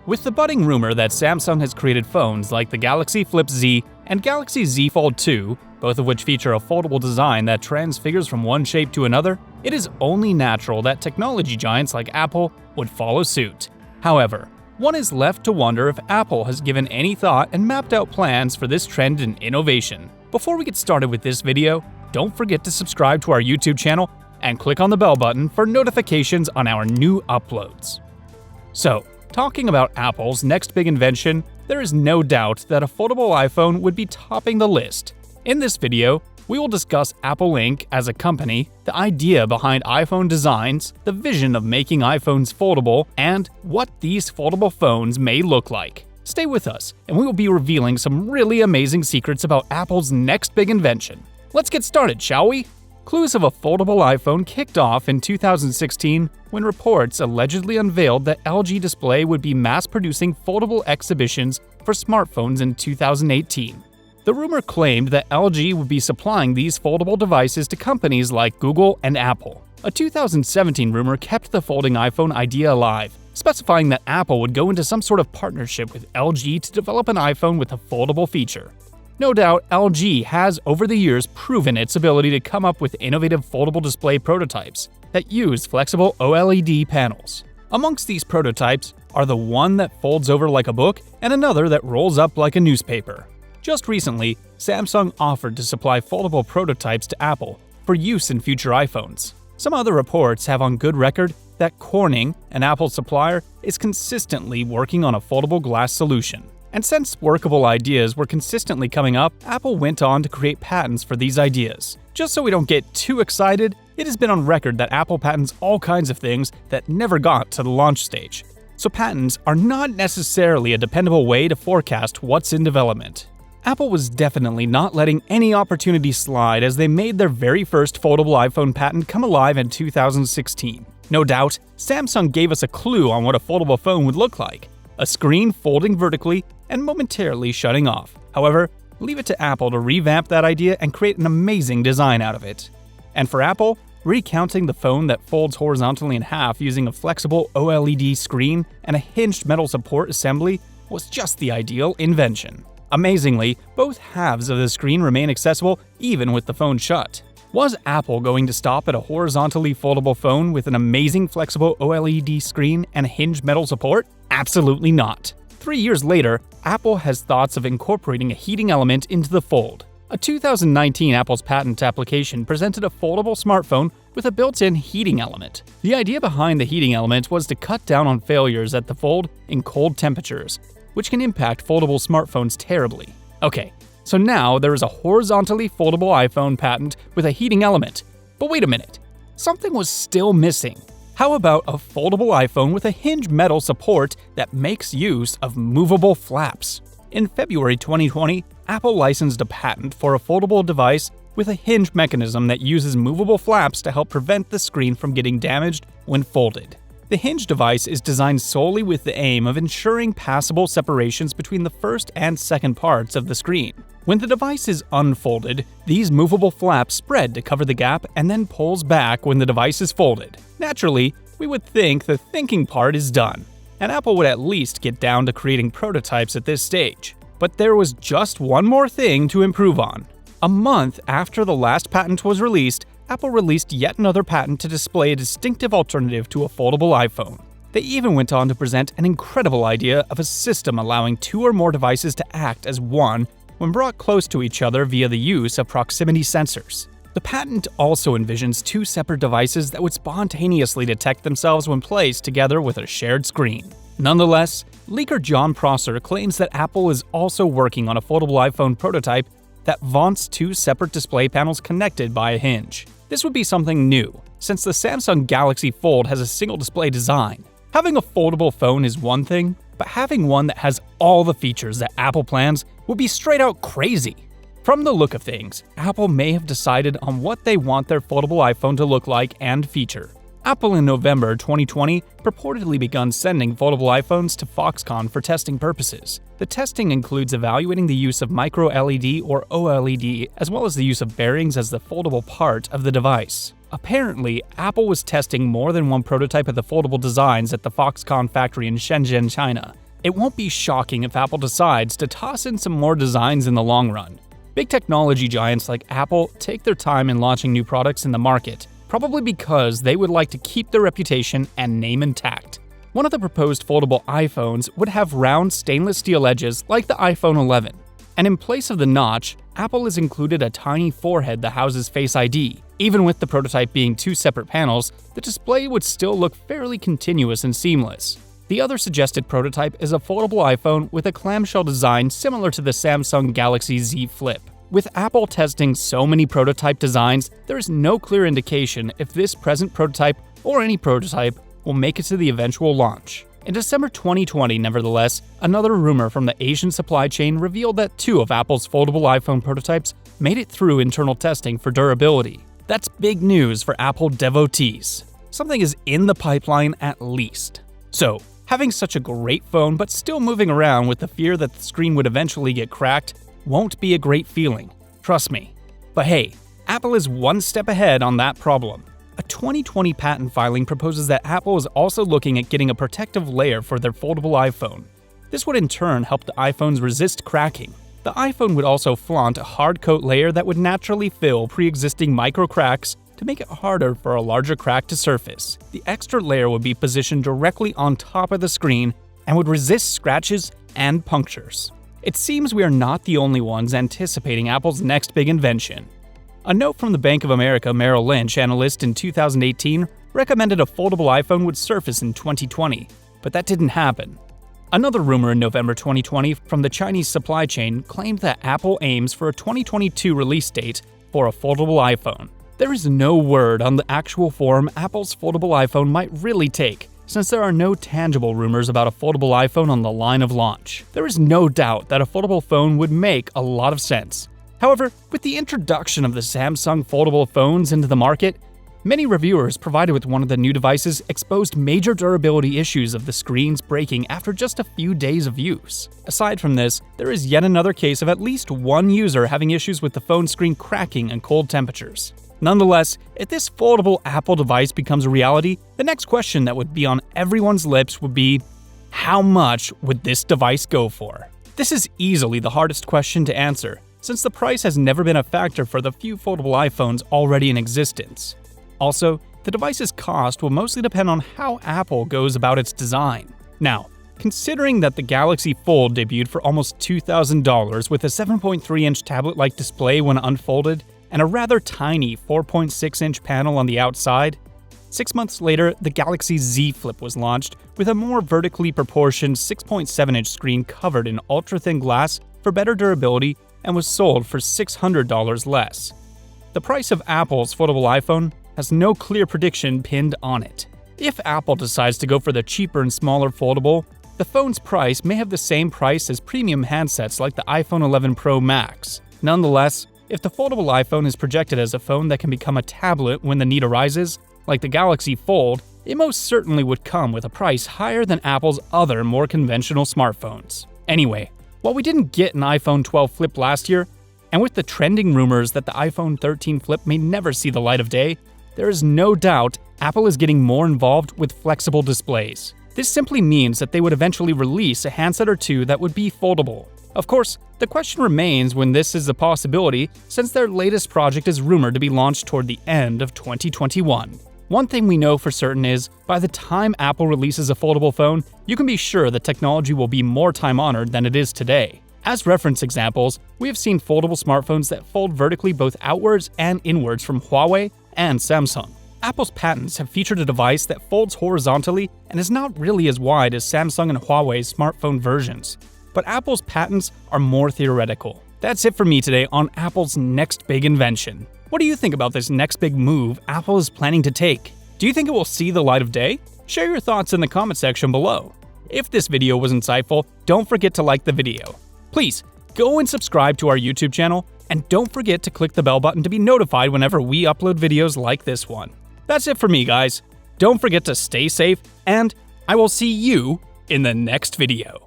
With the budding rumor that Samsung has created phones like the Galaxy Flip Z and Galaxy Z Fold 2, both of which feature a foldable design that transfigures from one shape to another, it is only natural that technology giants like Apple would follow suit. However, one is left to wonder if Apple has given any thought and mapped out plans for this trend in innovation. Before we get started with this video, don't forget to subscribe to our YouTube channel and click on the bell button for notifications on our new uploads. So, talking about Apple's next big invention, there is no doubt that a foldable iPhone would be topping the list. In this video, we will discuss Apple Inc. as a company, the idea behind iPhone designs, the vision of making iPhones foldable, and what these foldable phones may look like. Stay with us, and we will be revealing some really amazing secrets about Apple's next big invention. Let's get started, shall we? Clues of a foldable iPhone kicked off in 2016 when reports allegedly unveiled that LG Display would be mass-producing foldable exhibitions for smartphones in 2018. The rumor claimed that LG would be supplying these foldable devices to companies like Google and Apple. A 2017 rumor kept the folding iPhone idea alive, specifying that Apple would go into some sort of partnership with LG to develop an iPhone with a foldable feature. No doubt, LG has over the years proven its ability to come up with innovative foldable display prototypes that use flexible OLED panels. Amongst these prototypes are the one that folds over like a book and another that rolls up like a newspaper. Just recently, Samsung offered to supply foldable prototypes to Apple for use in future iPhones. Some other reports have on good record that Corning, an Apple supplier, is consistently working on a foldable glass solution. And since workable ideas were consistently coming up, Apple went on to create patents for these ideas. Just so we don't get too excited, it has been on record that Apple patents all kinds of things that never got to the launch stage. So patents are not necessarily a dependable way to forecast what's in development. Apple was definitely not letting any opportunity slide as they made their very first foldable iPhone patent come alive in 2016. No doubt, Samsung gave us a clue on what a foldable phone would look like: a screen folding vertically and momentarily shutting off. However, leave it to Apple to revamp that idea and create an amazing design out of it. And for Apple, recounting the phone that folds horizontally in half using a flexible OLED screen and a hinged metal support assembly was just the ideal invention. Amazingly, both halves of the screen remain accessible even with the phone shut. Was Apple going to stop at a horizontally foldable phone with an amazing flexible OLED screen and a hinged metal support? Absolutely not. 3 years later, Apple has thoughts of incorporating a heating element into the fold. A 2019 Apple's patent application presented a foldable smartphone with a built-in heating element. The idea behind the heating element was to cut down on failures at the fold in cold temperatures, which can impact foldable smartphones terribly. Okay, so now there is a horizontally foldable iPhone patent with a heating element. But wait a minute, something was still missing. How about a foldable iPhone with a hinged metal support that makes use of movable flaps? In February 2020, Apple licensed a patent for a foldable device with a hinge mechanism that uses movable flaps to help prevent the screen from getting damaged when folded. The hinge device is designed solely with the aim of ensuring passable separations between the first and second parts of the screen. When the device is unfolded, these movable flaps spread to cover the gap and then pulls back when the device is folded. Naturally, we would think the thinking part is done, and Apple would at least get down to creating prototypes at this stage. But there was just one more thing to improve on. A month after the last patent was released, Apple released yet another patent to display a distinctive alternative to a foldable iPhone. They even went on to present an incredible idea of a system allowing two or more devices to act as one when brought close to each other via the use of proximity sensors. The patent also envisions two separate devices that would spontaneously detect themselves when placed together with a shared screen. Nonetheless, leaker John Prosser claims that Apple is also working on a foldable iPhone prototype that vaunts two separate display panels connected by a hinge. This would be something new, since the Samsung Galaxy Fold has a single display design. Having a foldable phone is one thing, but having one that has all the features that Apple plans would be straight out crazy. From the look of things, Apple may have decided on what they want their foldable iPhone to look like and feature. Apple in November 2020 purportedly begun sending foldable iPhones to Foxconn for testing purposes. The testing includes evaluating the use of micro LED or OLED, as well as the use of bearings as the foldable part of the device. Apparently, Apple was testing more than one prototype of the foldable designs at the Foxconn factory in Shenzhen, China. it won't be shocking if Apple decides to toss in some more designs in the long run. Big technology giants like Apple take their time in launching new products in the market, probably because they would like to keep their reputation and name intact. One of the proposed foldable iPhones would have round stainless steel edges like the iPhone 11. And in place of the notch, Apple has included a tiny forehead that houses Face ID. Even with the prototype being two separate panels, the display would still look fairly continuous and seamless. The other suggested prototype is a foldable iPhone with a clamshell design similar to the Samsung Galaxy Z Flip. With Apple testing so many prototype designs, there is no clear indication if this present prototype or any prototype will make it to the eventual launch. In December 2020, nevertheless, another rumor from the Asian supply chain revealed that two of Apple's foldable iPhone prototypes made it through internal testing for durability. That's big news for Apple devotees. Something is in the pipeline at least. So, having such a great phone but still moving around with the fear that the screen would eventually get cracked won't be a great feeling, trust me. But hey, Apple is one step ahead on that problem. A 2020 patent filing proposes that Apple is also looking at getting a protective layer for their foldable iPhone. This would in turn help the iPhones resist cracking. The iPhone would also flaunt a hard coat layer that would naturally fill pre-existing micro cracks to make it harder for a larger crack to surface. The extra layer would be positioned directly on top of the screen and would resist scratches and punctures. It seems we are not the only ones anticipating Apple's next big invention. A note from the Bank of America Merrill Lynch analyst in 2018 recommended a foldable iPhone would surface in 2020, but that didn't happen. Another rumor in November 2020 from the Chinese supply chain claimed that Apple aims for a 2022 release date for a foldable iPhone. There is no word on the actual form Apple's foldable iPhone might really take, since there are no tangible rumors about a foldable iPhone on the line of launch. There is no doubt that a foldable phone would make a lot of sense. However, with the introduction of the Samsung foldable phones into the market, many reviewers provided with one of the new devices exposed major durability issues of the screens breaking after just a few days of use. Aside from this, there is yet another case of at least one user having issues with the phone screen cracking in cold temperatures. Nonetheless, if this foldable Apple device becomes a reality, the next question that would be on everyone's lips would be, how much would this device go for? This is easily the hardest question to answer, since the price has never been a factor for the few foldable iPhones already in existence. Also, the device's cost will mostly depend on how Apple goes about its design. Now, considering that the Galaxy Fold debuted for almost $2,000 with a 7.3-inch tablet-like display when unfolded and a rather tiny 4.6-inch panel on the outside, 6 months later, the Galaxy Z Flip was launched with a more vertically proportioned 6.7-inch screen covered in ultra-thin glass for better durability and was sold for $600 less. The price of Apple's foldable iPhone has no clear prediction pinned on it. If Apple decides to go for the cheaper and smaller foldable, the phone's price may have the same price as premium handsets like the iPhone 11 Pro Max. Nonetheless, if the foldable iPhone is projected as a phone that can become a tablet when the need arises, like the Galaxy Fold, it most certainly would come with a price higher than Apple's other more conventional smartphones. Anyway, while we didn't get an iPhone 12 Flip last year, and with the trending rumors that the iPhone 13 Flip may never see the light of day, there is no doubt Apple is getting more involved with flexible displays. This simply means that they would eventually release a handset or two that would be foldable. Of course, the question remains when this is a possibility, since their latest project is rumored to be launched toward the end of 2021. One thing we know for certain is, by the time Apple releases a foldable phone, you can be sure the technology will be more time-honored than it is today. As reference examples, we have seen foldable smartphones that fold vertically both outwards and inwards from Huawei and Samsung. Apple's patents have featured a device that folds horizontally and is not really as wide as Samsung and Huawei's smartphone versions. But Apple's patents are more theoretical. That's it for me today on Apple's next big invention. What do you think about this next big move Apple is planning to take? Do you think it will see the light of day? Share your thoughts in the comment section below. If this video was insightful, don't forget to like the video. Please, go and subscribe to our YouTube channel, and don't forget to click the bell button to be notified whenever we upload videos like this one. That's it for me, guys. Don't forget to stay safe, and I will see you in the next video.